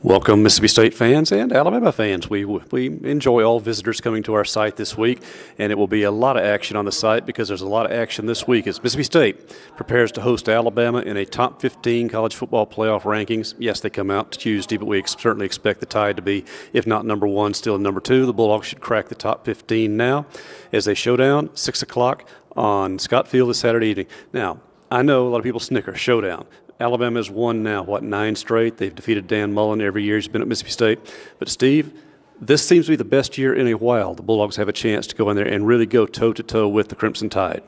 Welcome, Mississippi State fans and Alabama fans. We enjoy all visitors coming to our site this week, and it will be a lot of action on the site because there's a lot of action this week as Mississippi State prepares to host Alabama in a top 15 college football playoff rankings. Yes, they come out Tuesday, but we certainly expect the Tide to be, if not number one, still number two. The Bulldogs should crack the top 15 now as they showdown 6 o'clock on Scott Field this Saturday evening. Now, I know a lot of people snicker, showdown. Alabama has won now, 9 straight? They've defeated Dan Mullen every year he's been at Mississippi State. But, Steve, this seems to be the best year in a while. The Bulldogs have a chance to go in there and really go toe-to-toe with the Crimson Tide.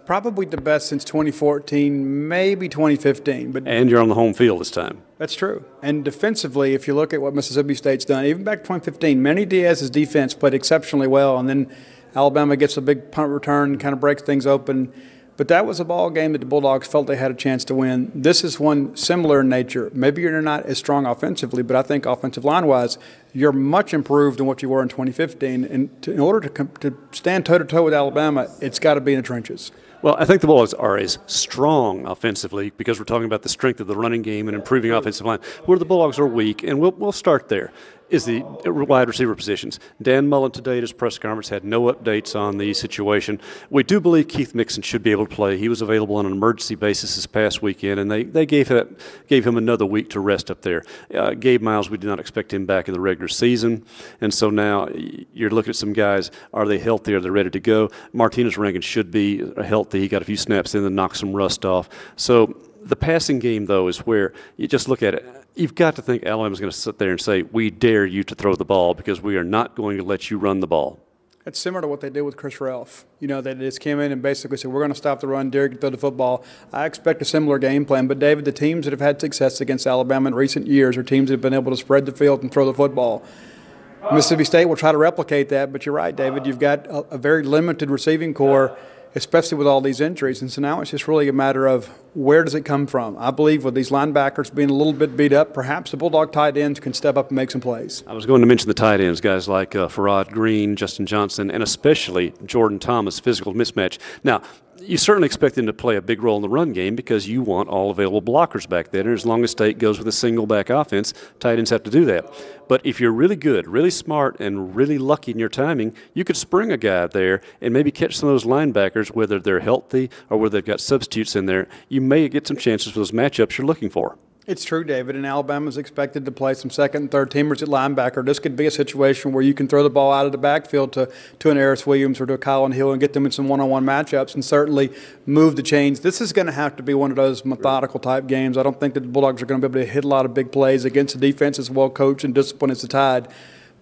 Probably the best since 2014, maybe 2015. And you're on the home field this time. That's true. And defensively, if you look at what Mississippi State's done, even back to 2015, Manny Diaz's defense played exceptionally well, and then Alabama gets a big punt return, kind of breaks things open. But that was a ball game that the Bulldogs felt they had a chance to win. This is one similar in nature. Maybe you're not as strong offensively, but I think offensive line-wise, you're much improved than what you were in 2015. And in order to stand toe-to-toe with Alabama, it's got to be in the trenches. Well, I think the Bulldogs are as strong offensively because we're talking about the strength of the running game and improving offensive line. Where the Bulldogs are weak, and we'll start there, is the wide receiver positions. Dan Mullen today at his press conference had no updates on the situation. We do believe Keith Mixon should be able to play. He was available on an emergency basis this past weekend, and they gave him another week to rest up there. Gabe Miles, we did not expect him back in the regular season, and so now you're looking at some guys. Are they healthy? Are they ready to go? Martinez Rankin should be healthy. He got a few snaps in and knocked some rust off. So the passing game, though, is where you just look at it. You've got to think Alabama's going to sit there and say, we dare you to throw the ball because we are not going to let you run the ball. It's similar to what they did with Chris Ralph. You know, they just came in and basically said, we're going to stop the run, dare you to throw the football. I expect a similar game plan. But, David, the teams that have had success against Alabama in recent years are teams that have been able to spread the field and throw the football. Mississippi State will try to replicate that, but you're right, David. You've got a very limited receiving core, especially with all these injuries. And so now it's just really a matter of where does it come from? I believe with these linebackers being a little bit beat up, perhaps the Bulldog tight ends can step up and make some plays. I was going to mention the tight ends, guys like Farrod Green, Justin Johnson, and especially Jordan Thomas, physical mismatch. Now, you certainly expect them to play a big role in the run game because you want all available blockers back there. And as long as State goes with a single-back offense, tight ends have to do that. But if you're really good, really smart, and really lucky in your timing, you could spring a guy there and maybe catch some of those linebackers, whether they're healthy or whether they've got substitutes in there. You may get some chances for those matchups you're looking for. It's true, David, and Alabama's expected to play some second and third teamers at linebacker. This could be a situation where you can throw the ball out of the backfield to an Harris Williams or to a Colin Hill and get them in some one-on-one matchups and certainly move the chains. This is going to have to be one of those methodical type games. I don't think that the Bulldogs are going to be able to hit a lot of big plays against a defense as well coached and disciplined as the Tide.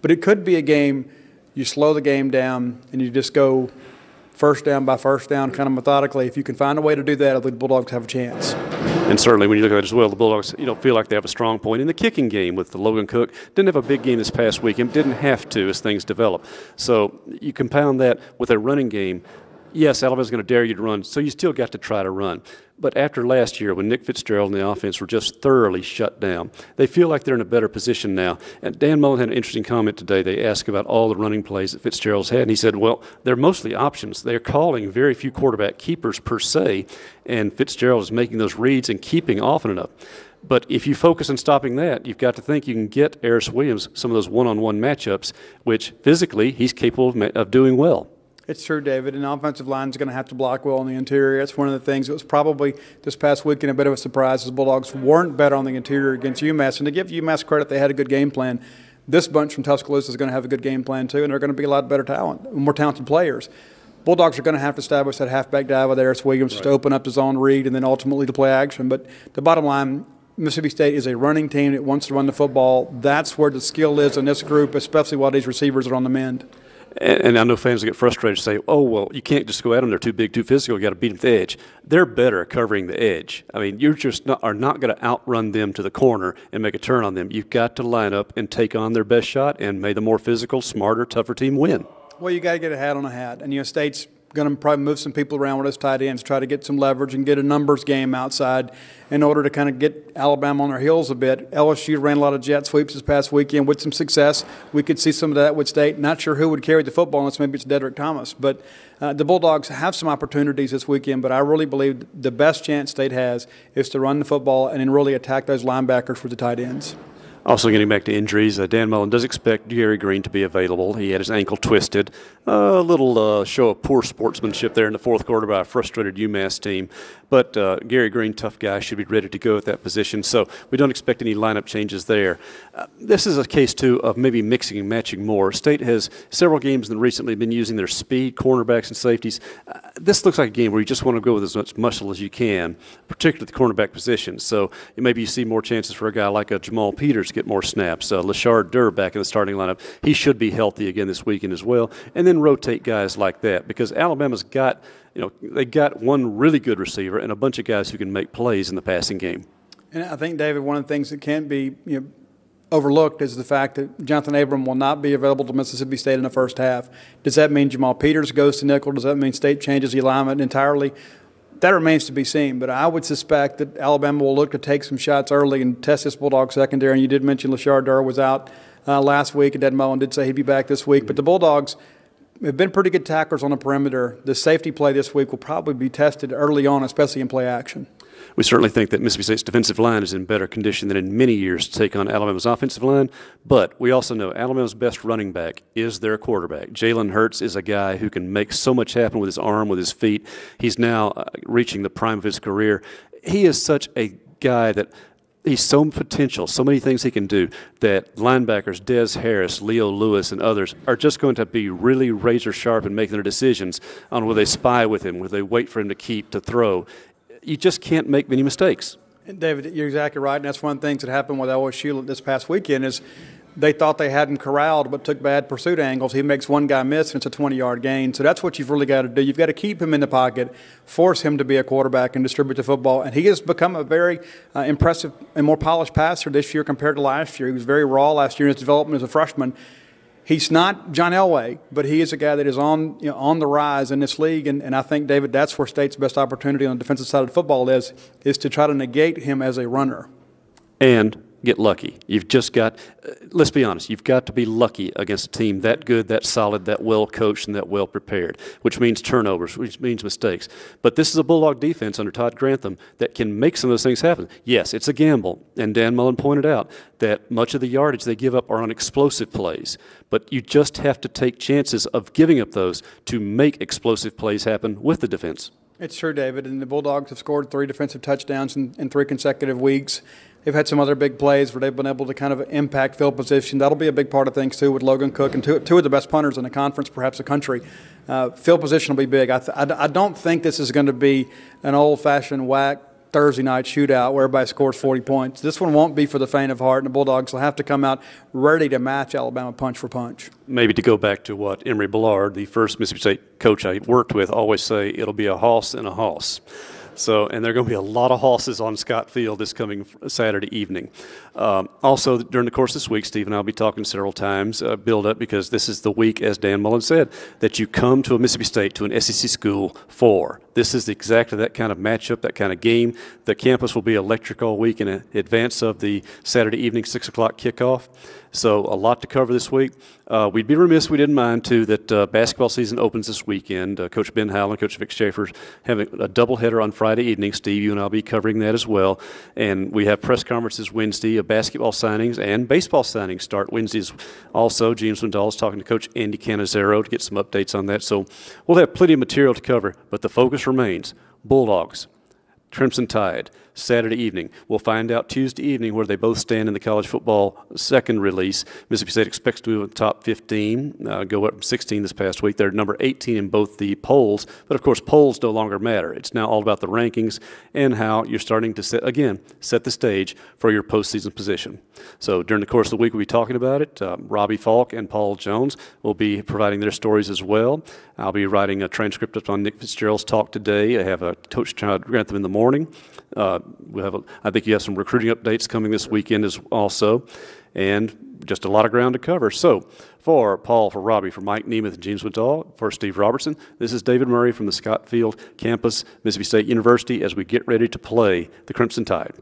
But it could be a game you slow the game down and you just go first down by first down kind of methodically. If you can find a way to do that, I think the Bulldogs have a chance. And certainly when you look at it as well, the Bulldogs feel like they have a strong point in the kicking game with the Logan Cook. Didn't have a big game this past weekend, didn't have to as things develop. So you compound that with a running game. Yes, Alabama's going to dare you to run, so you still got to try to run. But after last year, when Nick Fitzgerald and the offense were just thoroughly shut down, they feel like they're in a better position now. And Dan Mullen had an interesting comment today. They asked about all the running plays that Fitzgerald's had, and he said, well, they're mostly options. They're calling very few quarterback keepers per se, and Fitzgerald is making those reads and keeping often enough. But if you focus on stopping that, you've got to think you can get Harris Williams some of those one-on-one matchups, which physically he's capable of doing well. It's true, David. An offensive line is going to have to block well on the interior. That's one of the things that was probably this past weekend a bit of a surprise. The Bulldogs weren't better on the interior against UMass. And to give UMass credit, they had a good game plan. This bunch from Tuscaloosa is going to have a good game plan, too, and they're going to be a lot better talent, more talented players. Bulldogs are going to have to establish that halfback dive with Harris Williams to open up the zone read and then ultimately to play action. But the bottom line, Mississippi State is a running team that wants to run the football. That's where the skill is in this group, especially while these receivers are on the mend. And I know fans will get frustrated and say, oh, well, you can't just go at them. They're too big, too physical. You got to beat them at the edge. They're better at covering the edge. I mean, you just are not going to outrun them to the corner and make a turn on them. You've got to line up and take on their best shot, and may the more physical, smarter, tougher team win. Well, you got to get a hat on a hat. And, State's going to probably move some people around with those tight ends, try to get some leverage and get a numbers game outside in order to kind of get Alabama on their heels a bit. LSU ran a lot of jet sweeps this past weekend with some success. We could see some of that with State. Not sure who would carry the football unless maybe it's Dedrick Thomas. But the Bulldogs have some opportunities this weekend, but I really believe the best chance State has is to run the football and then really attack those linebackers for the tight ends. Also, getting back to injuries, Dan Mullen does expect Gary Green to be available. He had his ankle twisted. A little show of poor sportsmanship there in the fourth quarter by a frustrated UMass team. But Gary Green, tough guy, should be ready to go at that position. So we don't expect any lineup changes there. This is a case, too, of maybe mixing and matching more. State has several games that recently been using their speed, cornerbacks, and safeties. This looks like a game where you just want to go with as much muscle as you can, particularly the cornerback position. So maybe you see more chances for a guy like a Jamal Peters to get more snaps. Lashard Durr back in the starting lineup. He should be healthy again this weekend as well. And then rotate guys like that, because Alabama's got, they got one really good receiver and a bunch of guys who can make plays in the passing game. And I think, David, one of the things that can't be overlooked is the fact that Jonathan Abram will not be available to Mississippi State in the first half. Does that mean Jamal Peters goes to nickel? Does that mean State changes the alignment entirely? That remains to be seen, but I would suspect that Alabama will look to take some shots early and test this Bulldog secondary. And you did mention Lashard Durr was out last week, and Dan Mullen did say he'd be back this week. But the Bulldogs have been pretty good tacklers on the perimeter. The safety play this week will probably be tested early on, especially in play action. We certainly think that Mississippi State's defensive line is in better condition than in many years to take on Alabama's offensive line, but we also know Alabama's best running back is their quarterback. Jalen Hurts is a guy who can make so much happen with his arm, with his feet. He's now reaching the prime of his career. He is such a guy that he's so potential, so many things he can do, that linebackers Des Harris, Leo Lewis, and others are just going to be really razor sharp in making their decisions on whether they spy with him, whether they wait for him to keep, to throw. You just can't make many mistakes. And David, you're exactly right, and that's one of the things that happened with LSU this past weekend is they thought they had him corralled but took bad pursuit angles. He makes one guy miss, and it's a 20-yard gain. So that's what you've really got to do. You've got to keep him in the pocket, force him to be a quarterback and distribute the football. And he has become a very impressive and more polished passer this year compared to last year. He was very raw last year in his development as a freshman. He's not John Elway, but he is a guy that is on the rise in this league, and I think, David, that's where State's best opportunity on the defensive side of the football is to try to negate him as a runner. And get lucky. You've just got, let's be honest, you've got to be lucky against a team that good, that solid, that well coached, and that well prepared, which means turnovers, which means mistakes. But this is a Bulldog defense under Todd Grantham that can make some of those things happen. Yes, it's a gamble, and Dan Mullen pointed out that much of the yardage they give up are on explosive plays, but you just have to take chances of giving up those to make explosive plays happen with the defense. It's true, David, and the Bulldogs have scored 3 defensive touchdowns in 3 consecutive weeks. They've had some other big plays where they've been able to kind of impact field position. That'll be a big part of things, too, with Logan Cook and two of the best punters in the conference, perhaps the country. Field position will be big. I don't think this is going to be an old-fashioned whack Thursday night shootout where everybody scores 40 points. This one won't be for the faint of heart, and the Bulldogs will have to come out ready to match Alabama punch for punch. Maybe to go back to what Emory Ballard, the first Mississippi State coach I worked with, always say, it'll be a hoss and a hoss. So, and there are going to be a lot of hosses on Scott Field this coming Saturday evening. Also, during the course of this week, Steve and I will be talking several times, build up, because this is the week, as Dan Mullen said, that you come to a Mississippi State, to an SEC school for. This is exactly that kind of matchup, that kind of game. The campus will be electric all week in advance of the Saturday evening 6 o'clock kickoff. So a lot to cover this week. We'd be remiss if we didn't mind, too, that basketball season opens this weekend. Coach Ben Howell and Coach Vic Schaefer having a doubleheader on Friday evening. Steve, you and I will be covering that as well. And we have press conferences Wednesday of basketball signings, and baseball signings start Wednesdays also. James Swindoll is talking to Coach Andy Canizero to get some updates on that. So we'll have plenty of material to cover, but the focus remains Bulldogs, Crimson Tide, Saturday evening. We'll find out Tuesday evening where they both stand in the college football second release. Mississippi State expects to move in the top 15, go up from 16 this past week. They're number 18 in both the polls, but of course polls no longer matter. It's now all about the rankings and how you're starting to set the stage for your postseason position. So during the course of the week we'll be talking about it. Robbie Falk and Paul Jones will be providing their stories as well. I'll be writing a transcript up on Nick Fitzgerald's talk today. I have a Coach Todd Grantham in the morning. I think you have some recruiting updates coming this weekend also, and just a lot of ground to cover. So for Paul, for Robbie, for Mike Nemeth and James Woodall, for Steve Robertson, this is David Murray from the Scott Field campus, Mississippi State University, as we get ready to play the Crimson Tide.